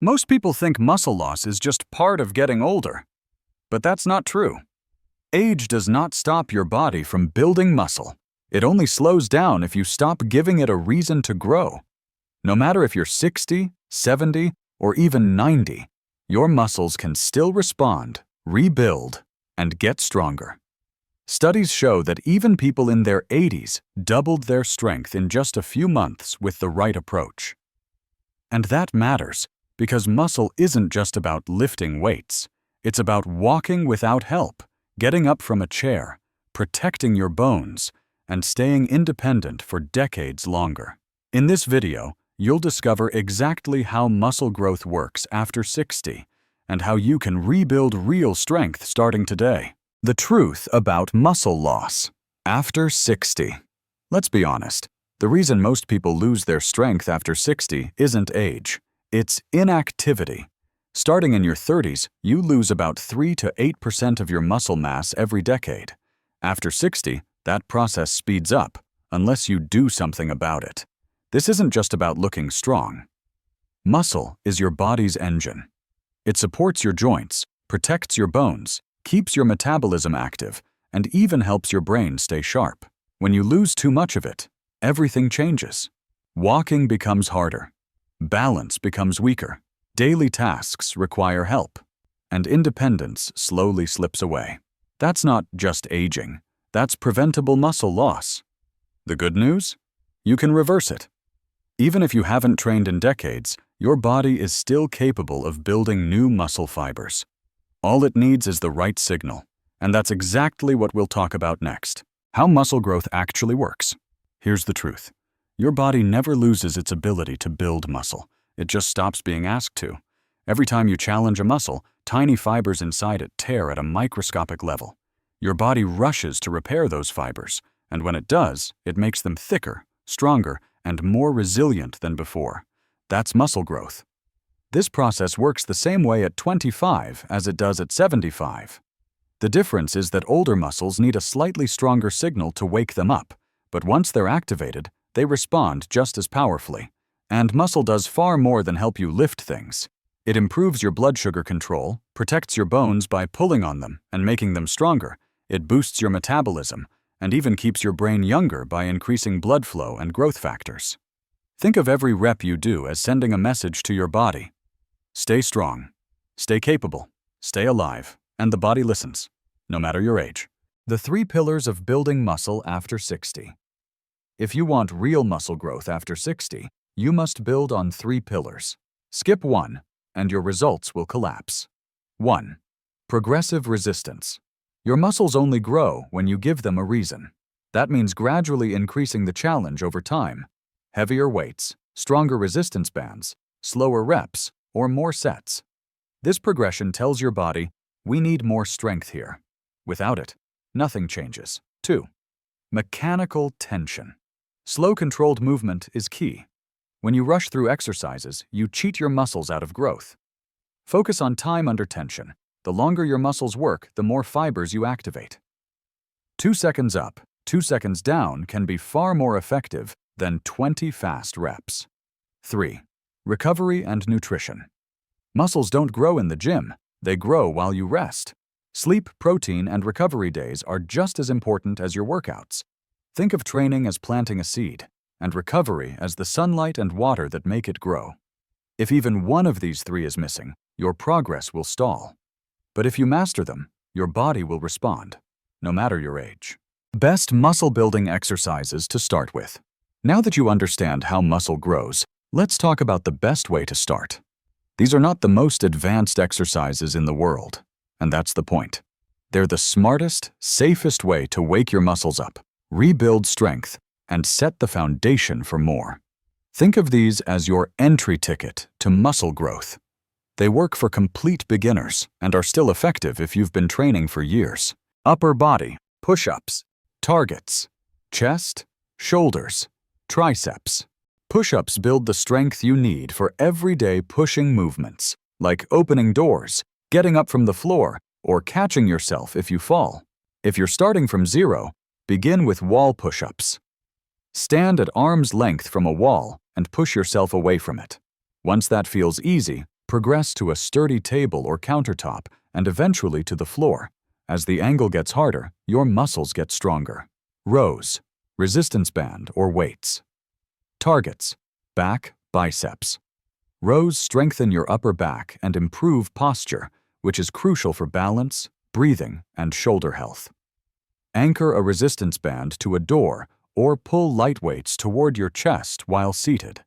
Most people think muscle loss is just part of getting older, but that's not true. Age does not stop your body from building muscle. It only slows down if you stop giving it a reason to grow. No matter if you're 60, 70, or even 90, your muscles can still respond, rebuild, and get stronger. Studies show that even people in their 80s doubled their strength in just a few months with the right approach. And that matters because muscle isn't just about lifting weights. It's about walking without help, getting up from a chair, protecting your bones, and staying independent for decades longer. In this video, you'll discover exactly how muscle growth works after 60 and how you can rebuild real strength starting today. The truth about muscle loss after 60. Let's be honest, the reason most people lose their strength after 60 isn't age, it's inactivity. Starting in your 30s, you lose about 3 to 8% of your muscle mass every decade. After 60, that process speeds up, unless you do something about it. This isn't just about looking strong. Muscle is your body's engine. It supports your joints, protects your bones, keeps your metabolism active, and even helps your brain stay sharp. When you lose too much of it, everything changes. Walking becomes harder. Balance becomes weaker. Daily tasks require help. And independence slowly slips away. That's not just aging. That's preventable muscle loss. The good news? You can reverse it. Even if you haven't trained in decades, your body is still capable of building new muscle fibers. All it needs is the right signal, and that's exactly what we'll talk about next. How muscle growth actually works. Here's the truth. Your body never loses its ability to build muscle. It just stops being asked to. Every time you challenge a muscle, tiny fibers inside it tear at a microscopic level. Your body rushes to repair those fibers, and when it does, it makes them thicker, stronger, and more resilient than before. That's muscle growth. This process works the same way at 25 as it does at 75. The difference is that older muscles need a slightly stronger signal to wake them up, but once they're activated, they respond just as powerfully. And muscle does far more than help you lift things. It improves your blood sugar control, protects your bones by pulling on them and making them stronger. It boosts your metabolism, and even keeps your brain younger by increasing blood flow and growth factors. Think of every rep you do as sending a message to your body. Stay strong, stay capable, stay alive, and the body listens, no matter your age. The 3 pillars of building muscle after 60. If you want real muscle growth after 60, you must build on 3 pillars. Skip 1, and your results will collapse. 1. Progressive resistance. Your muscles only grow when you give them a reason. That means gradually increasing the challenge over time. Heavier weights, stronger resistance bands, slower reps, or more sets. This progression tells your body, we need more strength here. Without it, nothing changes. 2. Mechanical tension. Slow controlled movement is key. When you rush through exercises, you cheat your muscles out of growth. Focus on time under tension. The longer your muscles work, the more fibers you activate. 2 seconds up, 2 seconds down can be far more effective than 20 fast reps. 3. Recovery and nutrition. Muscles don't grow in the gym, they grow while you rest. Sleep, protein, and recovery days are just as important as your workouts. Think of training as planting a seed, and recovery as the sunlight and water that make it grow. If even one of these 3 is missing, your progress will stall. But if you master them, your body will respond, no matter your age. Best muscle-building exercises to start with. Now that you understand how muscle grows, let's talk about the best way to start. These are not the most advanced exercises in the world, and that's the point. They're the smartest, safest way to wake your muscles up, rebuild strength, and set the foundation for more. Think of these as your entry ticket to muscle growth. They work for complete beginners and are still effective if you've been training for years. Upper body, push-ups, targets, chest, shoulders, triceps. Push-ups build the strength you need for everyday pushing movements, like opening doors, getting up from the floor, or catching yourself if you fall. If you're starting from 0, begin with wall push-ups. Stand at arm's length from a wall and push yourself away from it. Once that feels easy, Progress to a sturdy table or countertop and eventually to the floor. As the angle gets harder, your muscles get stronger. Rows, resistance band or weights. Targets, back, biceps. Rows strengthen your upper back and improve posture, which is crucial for balance, breathing, and shoulder health. Anchor a resistance band to a door or pull light weights toward your chest while seated.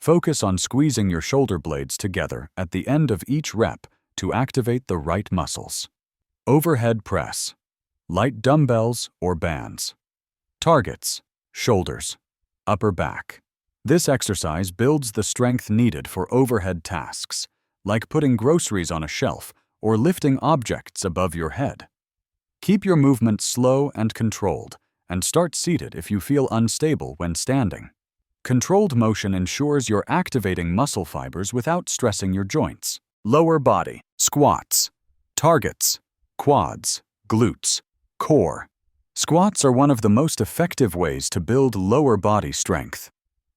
Focus on squeezing your shoulder blades together at the end of each rep to activate the right muscles. Overhead press, light dumbbells or bands. Targets, shoulders, upper back. This exercise builds the strength needed for overhead tasks, like putting groceries on a shelf or lifting objects above your head. Keep your movement slow and controlled, and start seated if you feel unstable when standing. Controlled motion ensures you're activating muscle fibers without stressing your joints. Lower body, squats. Targets, quads, glutes, core. Squats are one of the most effective ways to build lower body strength.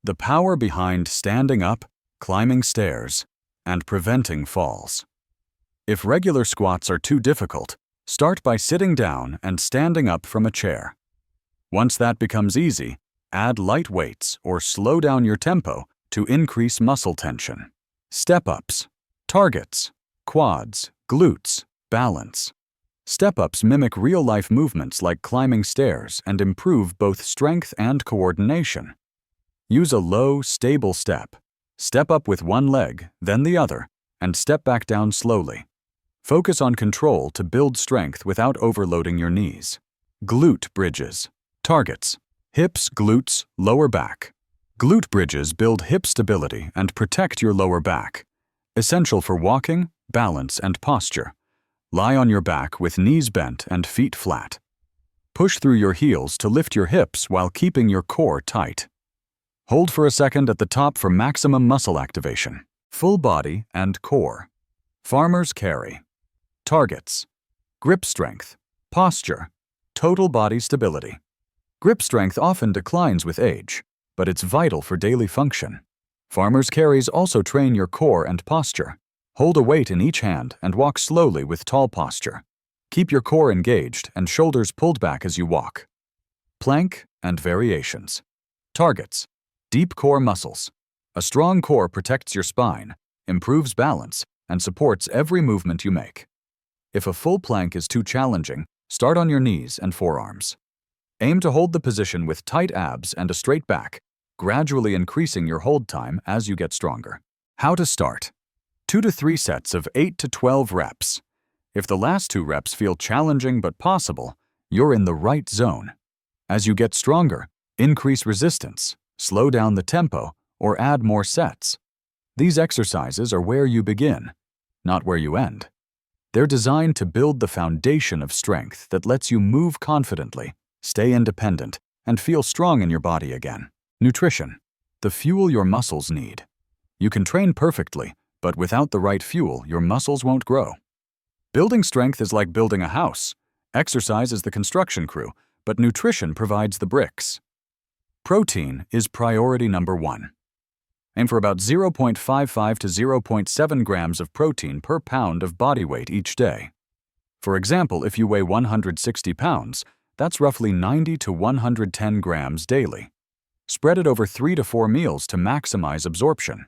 The power behind standing up, climbing stairs, and preventing falls. If regular squats are too difficult, start by sitting down and standing up from a chair. Once that becomes easy, add light weights or slow down your tempo to increase muscle tension. Step-ups, targets, quads, glutes, balance. Step-ups mimic real-life movements like climbing stairs and improve both strength and coordination. Use a low, stable step. Step up with one leg, then the other, and step back down slowly. Focus on control to build strength without overloading your knees. Glute bridges. Targets, hips, glutes, lower back. Glute bridges build hip stability and protect your lower back. Essential for walking, balance, and posture. Lie on your back with knees bent and feet flat. Push through your heels to lift your hips while keeping your core tight. Hold for a second at the top for maximum muscle activation. Full body and core. Farmer's carry. Targets, grip strength, posture, total body stability. Grip strength often declines with age, but it's vital for daily function. Farmer's carries also train your core and posture. Hold a weight in each hand and walk slowly with tall posture. Keep your core engaged and shoulders pulled back as you walk. Plank and variations. Targets, deep core muscles. A strong core protects your spine, improves balance, and supports every movement you make. If a full plank is too challenging, start on your knees and forearms. Aim to hold the position with tight abs and a straight back, gradually increasing your hold time as you get stronger. How to start? 2 to 3 sets of 8 to 12 reps. If the last 2 reps feel challenging but possible, you're in the right zone. As you get stronger, increase resistance, slow down the tempo, or add more sets. These exercises are where you begin, not where you end. They're designed to build the foundation of strength that lets you move confidently, stay independent, and feel strong in your body again. Nutrition, the fuel your muscles need. You can train perfectly, but without the right fuel, your muscles won't grow. Building strength is like building a house. Exercise is the construction crew, but nutrition provides the bricks. Protein is priority number 1. Aim for about 0.55 to 0.7 grams of protein per pound of body weight each day. For example, if you weigh 160 pounds, that's roughly 90 to 110 grams daily. Spread it over 3 to 4 meals to maximize absorption.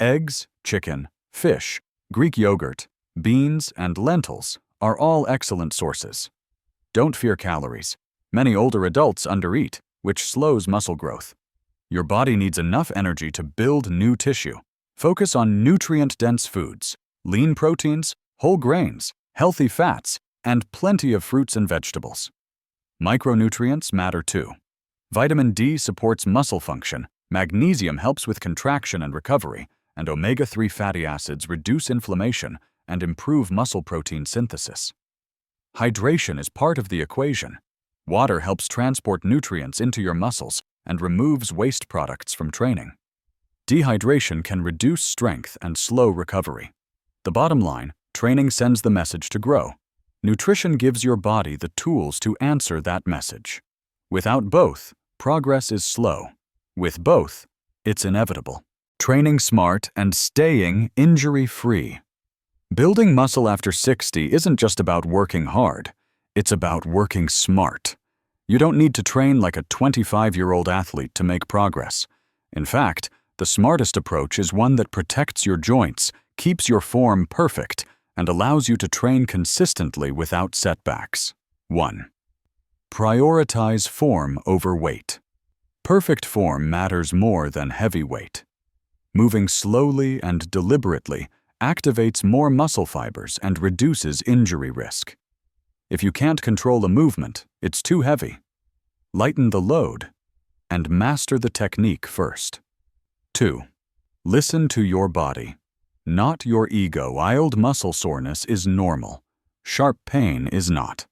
Eggs, chicken, fish, Greek yogurt, beans, and lentils are all excellent sources. Don't fear calories. Many older adults undereat, which slows muscle growth. Your body needs enough energy to build new tissue. Focus on nutrient-dense foods, lean proteins, whole grains, healthy fats, and plenty of fruits and vegetables. Micronutrients matter too. Vitamin D supports muscle function, magnesium helps with contraction and recovery, and omega-3 fatty acids reduce inflammation and improve muscle protein synthesis. Hydration is part of the equation. Water helps transport nutrients into your muscles and removes waste products from training. Dehydration can reduce strength and slow recovery. The bottom line, training sends the message to grow. Nutrition gives your body the tools to answer that message. Without both, progress is slow. With both, it's inevitable. training smart, and staying injury-free. Building muscle after 60 isn't just about working hard, it's about working smart. You don't need to train like a 25-year-old athlete to make progress. In fact, the smartest approach is one that protects your joints, keeps your form perfect, and allows you to train consistently without setbacks. 1. Prioritize form over weight. Perfect form matters more than heavy weight. Moving slowly and deliberately activates more muscle fibers and reduces injury risk. If you can't control a movement, it's too heavy. Lighten the load and master the technique first. 2. Listen to your body. Not your ego. Mild muscle soreness is normal. Sharp pain is not.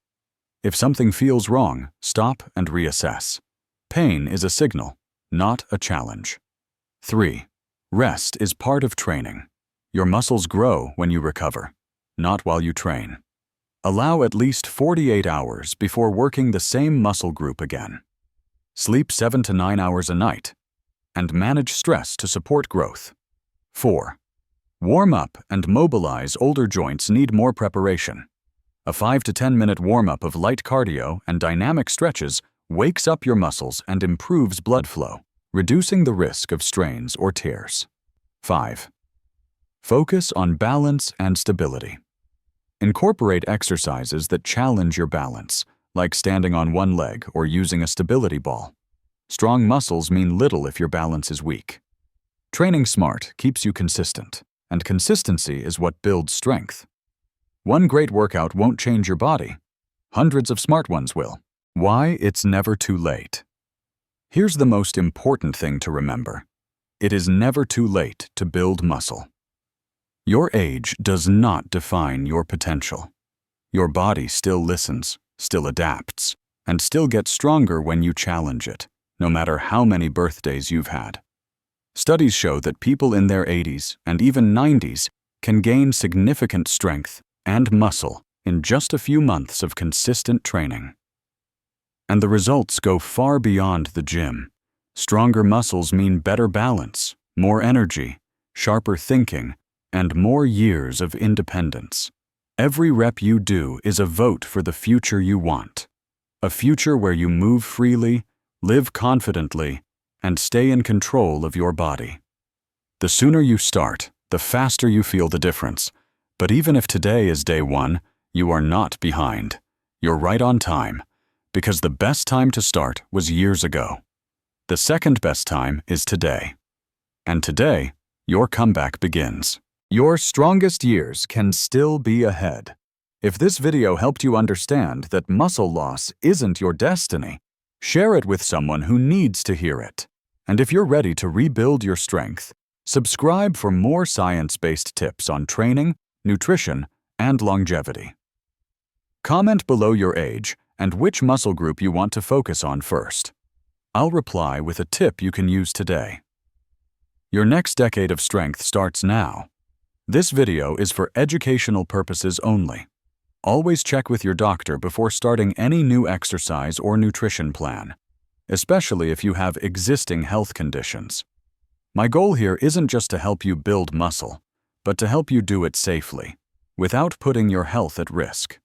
If something feels wrong, stop and reassess. Pain is a signal, not a challenge. 3. Rest is part of training. Your muscles grow when you recover, not while you train. Allow at least 48 hours before working the same muscle group again. Sleep 7 to 9 hours a night, and manage stress to support growth. 4. Warm up and mobilize. Older joints need more preparation. A 5 to 10 minute warm-up of light cardio and dynamic stretches wakes up your muscles and improves blood flow, reducing the risk of strains or tears. 5. Focus on balance and stability. Incorporate exercises that challenge your balance, like standing on one leg or using a stability ball. Strong muscles mean little if your balance is weak. Training smart keeps you consistent, and consistency is what builds strength. One great workout won't change your body. Hundreds of smart ones will. Why it's never too late. Here's the most important thing to remember. It is never too late to build muscle. Your age does not define your potential. Your body still listens, still adapts, and still gets stronger when you challenge it, no matter how many birthdays you've had. Studies show that people in their 80s and even 90s can gain significant strength and muscle in just a few months of consistent training. And the results go far beyond the gym. Stronger muscles mean better balance, more energy, sharper thinking, and more years of independence. Every rep you do is a vote for the future you want. A future where you move freely, live confidently, and stay in control of your body. The sooner you start, the faster you feel the difference. But even if today is day one, you are not behind. You're right on time, because the best time to start was years ago. The second best time is today. And today, your comeback begins. Your strongest years can still be ahead. If this video helped you understand that muscle loss isn't your destiny, share it with someone who needs to hear it. And if you're ready to rebuild your strength, subscribe for more science-based tips on training, nutrition, and longevity. Comment below your age and which muscle group you want to focus on first. I'll reply with a tip you can use today. Your next decade of strength starts now. This video is for educational purposes only. Always check with your doctor before starting any new exercise or nutrition plan, especially if you have existing health conditions. My goal here isn't just to help you build muscle, but to help you do it safely, without putting your health at risk.